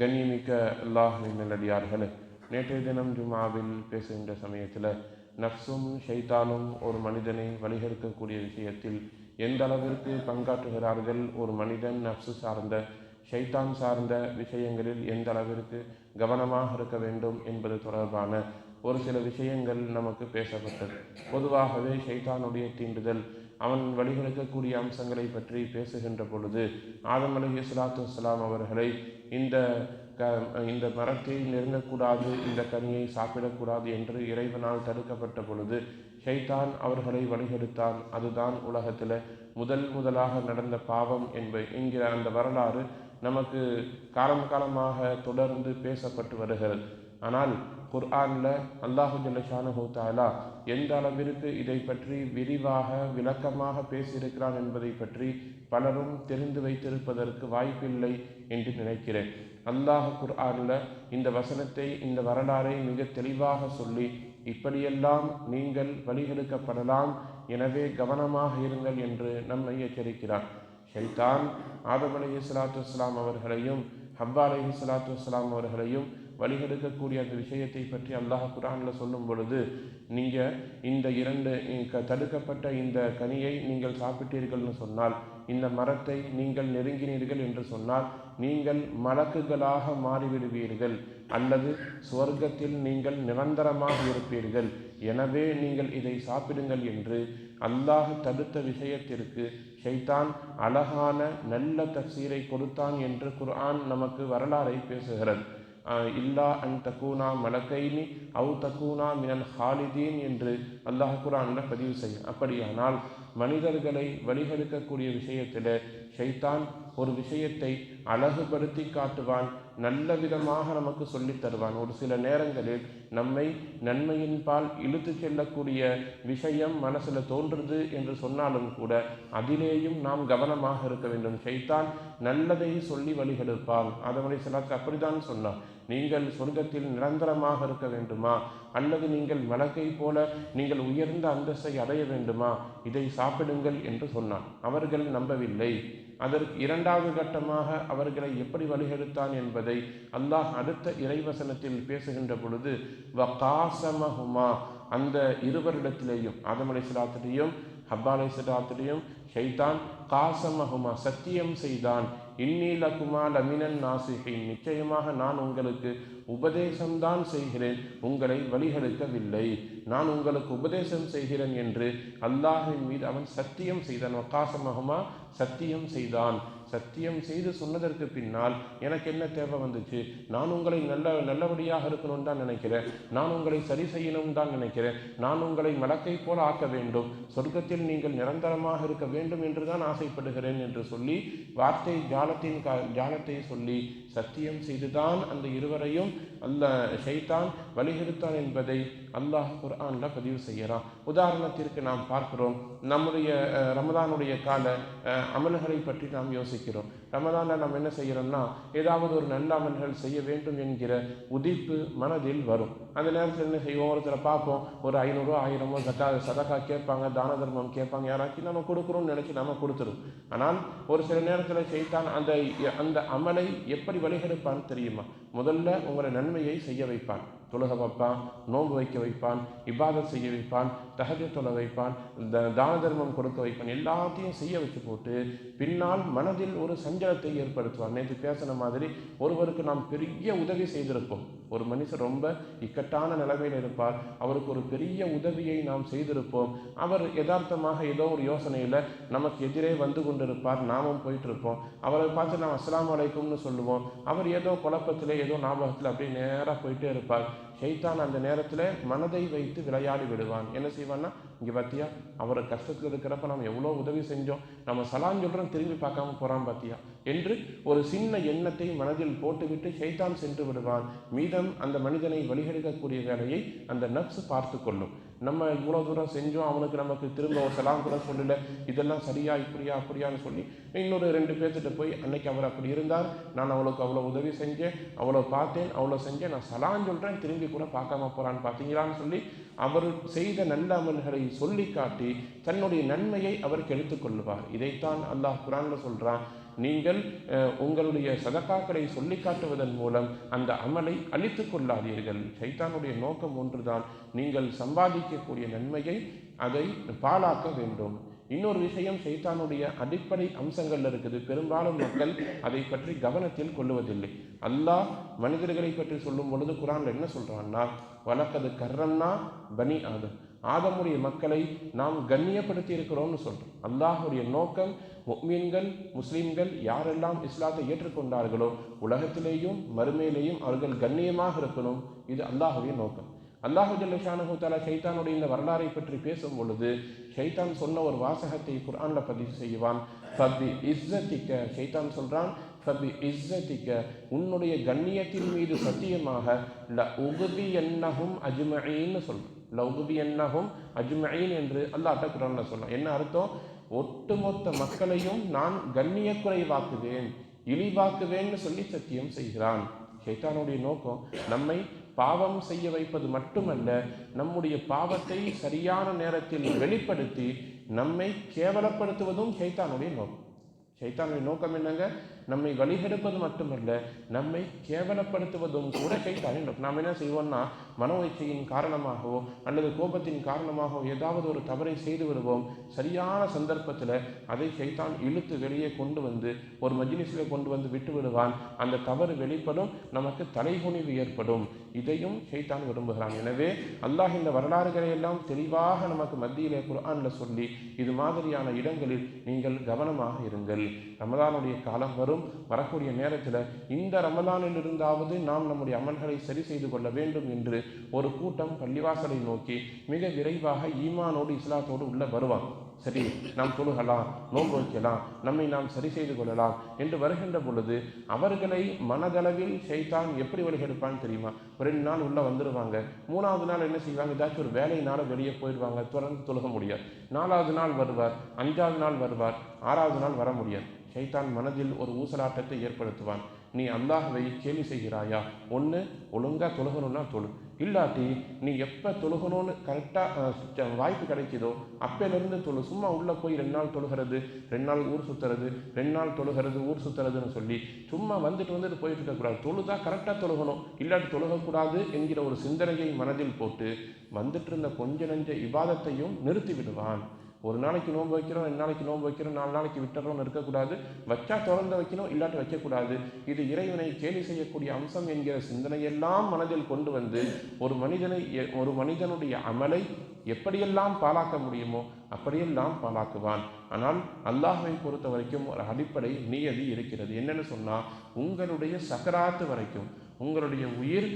கண்ணியமிக்க அல்லாஹ்வின் நல்லடியார்களே, நேற்றைய தினம் ஜுமாவில் பேசுகின்ற சமயத்தில் நஃப்ஸும் ஷைத்தானும் ஒரு மனிதனை வழிகெடுக்கக்கூடிய விஷயத்தில் எந்த அளவிற்கு பங்காற்றுகிறார்கள், ஒரு மனிதன் நஃப்ஸு சார்ந்த ஷைத்தான் சார்ந்த விஷயங்களில் எந்த அளவிற்கு கவனமாக இருக்க வேண்டும் என்பது தொடர்பான ஒரு சில விஷயங்கள் நமக்கு பேசப்பட்டது. பொதுவாகவே ஷைத்தானுடைய தீண்டுதல், அவன் வழிகெடுக்கக்கூடிய அம்சங்களை பற்றி பேசுகின்ற பொழுது ஆதம் அலைஹிஸ்ஸலாத்து வஸ்ஸலாம் அவர்களை இந்த மரத்தை நெருங்கக்கூடாது, இந்த கனியை சாப்பிடக்கூடாது என்று இறைவனால் தடுக்கப்பட்ட பொழுது ஷைத்தான் அவர்களை வழிகெடுத்தான். அதுதான் உலகத்தில் முதலாக நடந்த பாவம் என்கிற அந்த வரலாறு நமக்கு காலமாக தொடர்ந்து பேசப்பட்டு வருகிறது. ஆனால் குர்ஆனில் அல்லாஹு ஜல்ல ஷானஹு தஆலா எந்த அளவிற்கு இதை பற்றி விரிவாக விளக்கமாக பேசியிருக்கிறான் என்பதை பற்றி பலரும் தெரிந்து வைத்திருப்பதற்கு வாய்ப்பில்லை என்று நினைக்கிறேன். அல்லாஹ் குர்ஆனில் இந்த வசனத்தை, இந்த வரலாறை மிக தெளிவாக சொல்லி, இப்படியெல்லாம் நீங்கள் வழிகெடுக்கப்படலாம், எனவே கவனமாக இருங்கள் என்று நம்மை எச்சரிக்கிறார். ஷைத்தான் ஆதம் அலைஹிஸ்ஸலாத்து வஸ்ஸலாம் அவர்களையும் ஹவ்வா அலைஹிஸ்ஸலாத்து வஸ்ஸலாம் அவர்களையும் வழிகெடுக்கக்கூடிய அந்த விஷயத்தை பற்றி அல்லாஹ் குர்ஆனில் சொல்லும் பொழுது, நீங்கள் இந்த தடுக்கப்பட்ட இந்த கனியை நீங்கள் சாப்பிட்டீர்கள்னு சொன்னால், இந்த மரத்தை நீங்கள் நெருங்கினீர்கள் என்று சொன்னால் நீங்கள் மலக்குகளாக மாறிவிடுவீர்கள், அல்லது சுவர்க்கத்தில் நீங்கள் நிரந்தரமாக இருப்பீர்கள், எனவே நீங்கள் இதை சாப்பிடுங்கள் என்று அல்லாஹ் தடுத்த விஷயத்திற்கு ஷைத்தான் அழகான நல்ல தஃசீரை கொடுத்தான் என்று குர்ஆன் நமக்கு வரலாறை பேசுகிறது. இல்லா அன் தக்கூனா மலக்கைனி அவு தக்கூனா மினல் ஹாலிதீன் என்று அல்லாஹ் குர்ஆனில் பதிவு செய்யும். அப்படியானால் மனிதர்களை வழிகெடுக்கக்கூடிய விஷயத்தில் ஷைத்தான் ஒரு விஷயத்தை அழகுபடுத்தி காட்டுவான், நல்ல விதமாக நமக்கு சொல்லித் தருவான். ஒரு சில நேரங்களில் நம்மை நன்மையின் பால் இழுத்து செல்லக்கூடிய விஷயம் மனசில் தோன்றுது என்று சொன்னாலும் கூட அதிலேயும் நாம் கவனமாக இருக்க வேண்டும். ஷைத்தான் நல்லதை சொல்லி வழிகெடுப்பான். ஆதம் அலைஹிஸ்ஸலாத்துக்கு அப்படித்தான் சொன்னான், நீங்கள் சொர்க்கத்தில் நிரந்தரமாக இருக்க வேண்டுமா, அல்லது நீங்கள் மலக்கை போல நீங்கள் உயர்ந்த அந்தஸ்தை அடைய வேண்டுமா, இதை சாப்பிடுங்கள் என்று சொன்னான். அவர்கள் நம்பவில்லை. அதற்கு இரண்டாவது கட்டமாக அவர்களை எப்படி வழிகெடுத்தான் என்பதை அல்லாஹ் அடுத்த இறைவசனத்தில் பேசுகின்ற பொழுது, வகாசமஹுமா, அந்த இருவரிடத்திலேயும் ஆதம் அலைஹிஸ்ஸலாத்திலையும் ஹவ்வா அலைஹிஸ்ஸலாத்திலையும் ஷைத்தான் காசமஹுமா, சத்தியம் செய்தான், இன்னீ லகுமா லமினன் நாசிஹீன், நிச்சயமாக நான் உங்களுக்கு உபதேசம்தான் செய்கிறேன், உங்களை வழிகெடுக்கவில்லை, நான் உங்களுக்கு உபதேசம் செய்கிறேன் என்று அல்லாஹின் மீது அவன் சத்தியம் செய்தான். வகாசமஹுமா, சத்தியம் செய்தான். சத்தியம் செய்து சொன்னதற்கு பின்னால் எனக்கு என்ன தேவை வந்துச்சு, நான் உங்களை நல்லபடியாக இருக்கணும்னு தான் நினைக்கிறேன், நான் உங்களை சரி செய்யணும் தான் நினைக்கிறேன், நான் உங்களை மலக்கை போல ஆக்க வேண்டும், சொர்க்கத்தில் நீங்கள் நிரந்தரமாக இருக்க வேண்டும் என்று தான் ஆசைப்படுகிறேன் என்று சொல்லி வார்த்தை ஜாலத்தை சொல்லி சத்தியம் செய்துதான் அந்த இருவரையும் ஷைத்தான் வழிகெடுத்தான் என்பதை அல்லாஹ் குர்ஆனில் பதிவு செய்கிறான். உதாரணத்திற்கு நாம் பார்க்கிறோம், நம்முடைய ரமதானுடைய கால அமல்களை பற்றி நாம் யோசிக்கிறோம். ரமதானில் நாம் என்ன செய்கிறோம்னா, ஏதாவது ஒரு நல்ல அமல்கள் செய்ய வேண்டும் என்கிற உதிப்பு மனதில் வரும். அந்த நேரத்தில் என்ன செய்வோம், ஒருத்தரை பார்ப்போம், ஒரு 500 1000 சதகா கேட்பாங்க, தான தர்மம் கேட்பாங்க, யாராச்சும் நம்ம கொடுக்குறோம்னு நினச்சி நம்ம கொடுத்துரும். ஆனால் ஒரு சில நேரத்தில் ஷைத்தான் அந்த அமலை எப்படி வழிகெடுப்பான்னு தெரியுமா? முதல்ல உங்களை நன்மையை செய்ய வைப்பான், தொழுக வைப்பான், நோன்பு வைக்க வைப்பான், இபாதத் செய்ய வைப்பான், தஹஜ்ஜுத் தொழ வைப்பான், தான தர்மம் கொடுக்க வைப்பான், எல்லாத்தையும் செய்ய வச்சு போட்டு பின்னால் மனதில் ஒரு சஞ்சலத்தை ஏற்படுத்துவான். நேற்று பேசின மாதிரி ஒருவருக்கு நாம் பெரிய உதவி செய்திருப்போம், ஒரு மனுஷர் ரொம்ப இக்கட்டான நிலைமையில் இருப்பார், அவருக்கு ஒரு பெரிய உதவியை நாம் செய்திருப்போம், அவர் யதார்த்தமாக ஏதோ ஒரு யோசனையில் நமக்கு எதிரே வந்து கொண்டிருப்பார், நாமும் போயிட்டு இருப்போம், அவரை பார்த்து நாம் அஸ்ஸலாமு அலைக்கும்னு சொல்லுவோம், அவர் ஏதோ குழப்பத்தில் ஏதோ ஞாபகத்தில் அப்படியே நேராக போயிட்டே இருப்பார். ஷைத்தான் அந்த நேரத்தில் மனதை வைத்து விளையாடி விடுவான். என்ன செய்வான்னா, இங்கே பார்த்தியா அவரை கஷ்டத்தில் இருக்கிறப்ப நம்ம எவ்வளோ உதவி செஞ்சோம், நம்ம சலான் சொல்கிறோம், திரும்பி பார்க்காம போகிறான் பார்த்தியா என்று ஒரு சின்ன எண்ணத்தை மனதில் போட்டுவிட்டு ஷைத்தான் சென்று விடுவான். மீதம் அந்த மனிதனை வழிகெடுக்கக்கூடிய வேலையை அந்த நஃப்ஸ் பார்த்து கொள்ளும். நம்ம இவ்வளோ தூரம் செஞ்சோம், அவனுக்கு நமக்கு திரும்ப ஒரு சலாம் கூட சொல்லலை, இதெல்லாம் சரியா இப்படியா அப்படியான்னு சொல்லி இன்னொரு 2 பேர்த்திட்ட போய், அன்னைக்கு அவர் அப்படி இருந்தார், நான் அவளுக்கு அவ்வளோ உதவி செஞ்சேன், அவ்வளோ பார்த்தேன், அவ்வளோ செஞ்சேன், நான் சலான் சொல்கிறேன், திரும்பி கூட பார்க்காம போகிறான்னு பார்த்தீங்களான்னு சொல்லி அவர் செய்த நல்ல அமல்களை சொல்லி காட்டி தன்னுடைய நன்மையை அவர் கெடுத்து கொள்வார். இதைத்தான் அல்லாஹ் குர்ஆனில் சொல்கிறான், நீங்கள் உங்களுடைய சதகாக்களை சொல்லி காட்டுவதன் மூலம் அந்த அமலை அழித்து கொள்ளாதீர்கள். ஷைத்தானுடைய நோக்கம் ஒன்றுதான், நீங்கள் சம்பாதிக்கக்கூடிய நன்மையை அதை பாழாக்க வேண்டும். இன்னொரு விஷயம், ஷைத்தானுடைய அடிப்படை அம்சங்கள் இருக்குது. பெரும்பாலும் மக்கள் அதை பற்றி கவனத்தில் கொள்ளுவதில்லை. அல்லாஹ் மனிதர்களை பற்றி சொல்லும் பொழுது குர்ஆன்ல என்ன சொல்றான்னா, வலக்கது கர்ரம்னா பனி ஆதம், ஆதமுடைய மக்களை நாம் கண்ணியப்படுத்தி இருக்கிறோம்னு சொல்றோம். அல்லாஹுடைய நோக்கம் முஃமின்கள் முஸ்லிம்கள் யாரெல்லாம் இஸ்லாத்தை ஏற்றுக்கொண்டார்களோ உலகத்திலேயும் மறுமையிலேயும் அவர்கள் கண்ணியமாக இருக்கணும். இது அல்லாஹுடைய நோக்கம். அல்லாஹு ஜல்ல ஷானஹு தஆலா ஷைத்தானுடைய இந்த வரலாறை பற்றி பேசும் பொழுது ஷைத்தான் சொன்ன ஒரு வாசகத்தை குர்ஆன்ல பதிவு செய்வான். ஃபபி இஸ்ஸத்திக, ஷைத்தான் சொல்றான், ஃபபி இஸ்ஸத்திக, உன்னுடைய கண்ணியத்தின் மீது சத்தியமாக, ல உக்தியன்னஹும் அஜ்மஈன் சொல்றான். ல உக்தியன்னஹும் அஜ்மஈன் என்று அல்லாஹ் குர்ஆன்ல சொல்றான். என்ன அர்த்தம்? ஒட்டுமொத்த மக்களையும் நான் கண்ணிய குறைவாக்குவேன், இழிவாக்குவேன்னு சொல்லி சத்தியம் செய்கிறான். ஷைத்தானுடைய நோக்கம் நம்மை பாவம் செய்ய வைப்பது மட்டுமல்ல, நம்முடைய பாவத்தை சரியான நேரத்தில் வெளிப்படுத்தி நம்மை கேவலப்படுத்துவதும் ஷைத்தானுடைய நோக்கம். ஷைத்தானுடைய நோக்கம் என்னங்க? நம்மை வழிகெடுப்பது மட்டுமல்ல, நம்மை கேவலப்படுத்துவதும் கூட ஷைத்தானின் நோக்கம். நாம் என்ன செய்வோம்னா, மனோ இச்சையின் காரணமாகவோ அல்லது கோபத்தின் காரணமாகவோ ஏதாவது ஒரு தவறை செய்து வருவோம். சரியான சந்தர்ப்பத்தில் அதை ஷைத்தான் இழுத்து வெளியே கொண்டு வந்து ஒரு மஜ்லிஸில் கொண்டு வந்து விட்டு விடுவான். அந்த தவறு வெளிப்படும், நமக்கு தலைகுனிவு ஏற்படும். இதையும் ஷைத்தான் விரும்புகிறான். எனவே அல்லாஹ் இந்த வரலாறுகளை எல்லாம் தெளிவாக நமக்கு மத்தியிலே குர்ஆன்ல சொல்லி, இது மாதிரியான இடங்களில் நீங்கள் கவனமாக இருங்கள். ரமதானுடைய காலம் வரும், வரக்கூடிய நேரத்தில் இந்த ரமதானில் இருந்தாவது நாம் நம்முடைய அமல்களை சரி செய்து கொள்ள வேண்டும் என்று ஒரு கூட்டம் பள்ளிவாசலை நோக்கி மிக விரைவாக ஈமானோடு இஸ்லாத்தோடு உள்ள வருவாங்க. சரி, நாம் தொழுகலாம், நோன்பு வைக்கலாம், நம்மை நாம் சரி செய்து கொள்ளலாம் என்று வருகின்ற பொழுது அவர்களை மனதளவில் ஷைத்தான் எப்படி வழிகெடுப்பான்னு தெரியுமா? 2 நாள் உள்ள வந்துடுவாங்க, 3வது நாள் என்ன செய்வாங்க, ஏதாச்சும் ஒரு வேலையினால வெளியே போயிடுவாங்க, தொடர்ந்து தொழுக முடியாது. 4வது நாள் வருவார், 5வது நாள் வருவார், 6வது நாள் வர முடியாது. ஷைத்தான் மனதில் ஒரு ஊசலாட்டத்தை ஏற்படுத்துவான். நீ அல்லாஹ்வை கேலி செய்கிறாயா? ஒன்று ஒழுங்காக தொழுகணும்னா தொழு, இல்லாட்டி நீ எப்போ தொழுகணும்னு கரெக்டாக வாய்ப்பு கிடைக்குதோ அப்போலேருந்து தொழு. சும்மா உள்ளே போய் 2 நாள் தொழுகிறது, 2 நாள் ஊர் சுற்றுறது, 2 நாள் தொழுகிறது ஊர் சுற்றுறதுன்னு சொல்லி சும்மா வந்துட்டு போயிட்டு இருக்கக்கூடாது. தொழுதா கரெக்டாக தொழுகணும், இல்லாட்டி தொழுகக்கூடாது என்கிற ஒரு சிந்தனையை மனதில் போட்டு வந்துட்டு இருந்த கொஞ்ச நெஞ்ச இபாதத்தையும் நிறுத்தி விடுவான். ஒரு நாளைக்கு நோன்பு வைக்கிறோம், 2 நாளைக்கு நோன்பு வைக்கிறோம், 4 நாளைக்கு விட்டுறோம்னு இருக்கக்கூடாது. வச்சா தொடர்ந்து வைக்கணும், இல்லாட்டி வைக்கக்கூடாது. இது இறைவனை கேலி செய்யக்கூடிய அம்சம் என்கிற சிந்தனையெல்லாம் மனதில் கொண்டு வந்து ஒரு மனிதனுடைய அமலை எப்படியெல்லாம் பாழாக்க முடியுமோ அப்படியெல்லாம் பாழாக்குவான். ஆனால் அல்லாஹ்வை பொறுத்த வரைக்கும் ஒரு அடிப்படை நியதி இருக்கிறது. என்னன்னு சொன்னால், உங்களுடைய சக்கராத்து வரைக்கும், உங்களுடைய உயிர்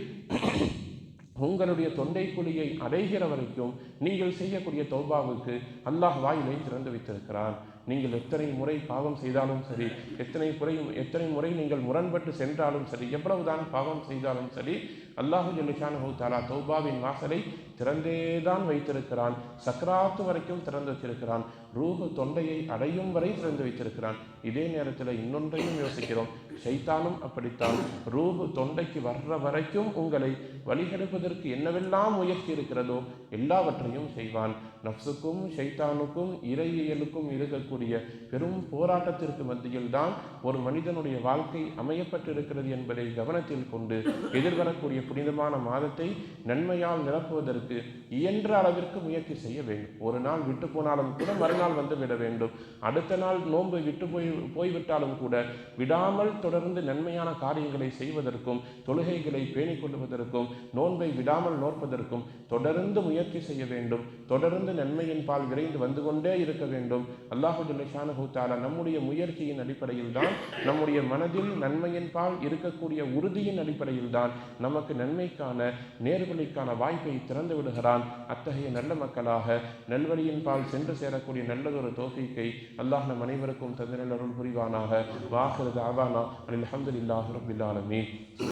உங்களுடைய தொண்டை குழியை அடைகிற வரைக்கும் நீங்கள் செய்யக்கூடிய தௌபாவுக்கு அல்லாஹ் வாயிலை திறந்து வைத்திருக்கிறான். நீங்கள் எத்தனை முறை பாவம் செய்தாலும் சரி, எத்தனை முறை நீங்கள் முரண்பட்டு சென்றாலும் சரி, எவ்வளவுதான் பாவம் செய்தாலும் சரி, அல்லாஹு ஜல்ல ஷானஹு தஆலா தௌபாவின் வாசலை திறந்தேதான் வைத்திருக்கிறான். சக்ராத்து வரைக்கும் திறந்து வச்சிருக்கிறான். ரூஹு தொண்டையை அடையும் வரை திறந்து வைத்திருக்கிறான். இதே நேரத்தில் இன்னொன்றையும் யோசிக்கிறோம், ஷைத்தானும் அப்படித்தான். ரூஹு தொண்டைக்கு வர்ற வரைக்கும் உங்களை வழிகெடுப்பதற்கு என்னவெல்லாம் முயற்சி இருக்கிறதோ எல்லாவற்றையும் செய்வான். நஃப்ஸுக்கும் ஷைத்தானுக்கும் இறையியலுக்கும் இருக்கக்கூடிய பெரும் போராட்டத்திற்கு மத்தியில் தான் ஒரு மனிதனுடைய வாழ்க்கை அமையப்பட்டிருக்கிறது என்பதை கவனத்தில் கொண்டு எதிர்வரக்கூடிய புனிதமான மாதத்தை நன்மையால் நிரப்புவதற்கு இயன்ற அளவிற்கு முயற்சி செய்ய வேண்டும். ஒரு நாள் விட்டு போனாலும் கூட மறுநாள் வந்து விட வேண்டும். அடுத்த நாள் நோன்பு விட்டு போய்விட்டாலும் கூட விடாமல் தொடர்ந்து நன்மையான காரியங்களை செய்வதற்கும், தொழுகைகளை பேணிக் கொள்வதற்கும், நோன்பை விடாமல் நோற்பதற்கும் தொடர்ந்து முயற்சி செய்ய வேண்டும். தொடர்ந்து நன்மையின் பால் விரைந்து வந்து கொண்டே இருக்க வேண்டும். அல்லாஹு ஜல்ல ஷானஹு தஆலா நம்முடைய முயற்சியின் அடிப்படையில் தான், நம்முடைய மனதில் நன்மையின் பால் இருக்கக்கூடிய உறுதியின் அடிப்படையில் தான் நமக்கு நன்மைக்கான நேர்வழிக்கான வாய்ப்பை திறந்து விடுகிறான். அத்தகைய நல்ல மக்களாக நல்வழியின் பால் சென்று சேரக்கூடிய நல்லதொரு தௌஃபீக்கை அல்லாஹ் நம் அனைவருக்கும் தந்தருள் புரிவானாக. வாஹிரு தஅவானா அல்ஹம்துலில்லாஹி ரப்பில் ஆலமீன்.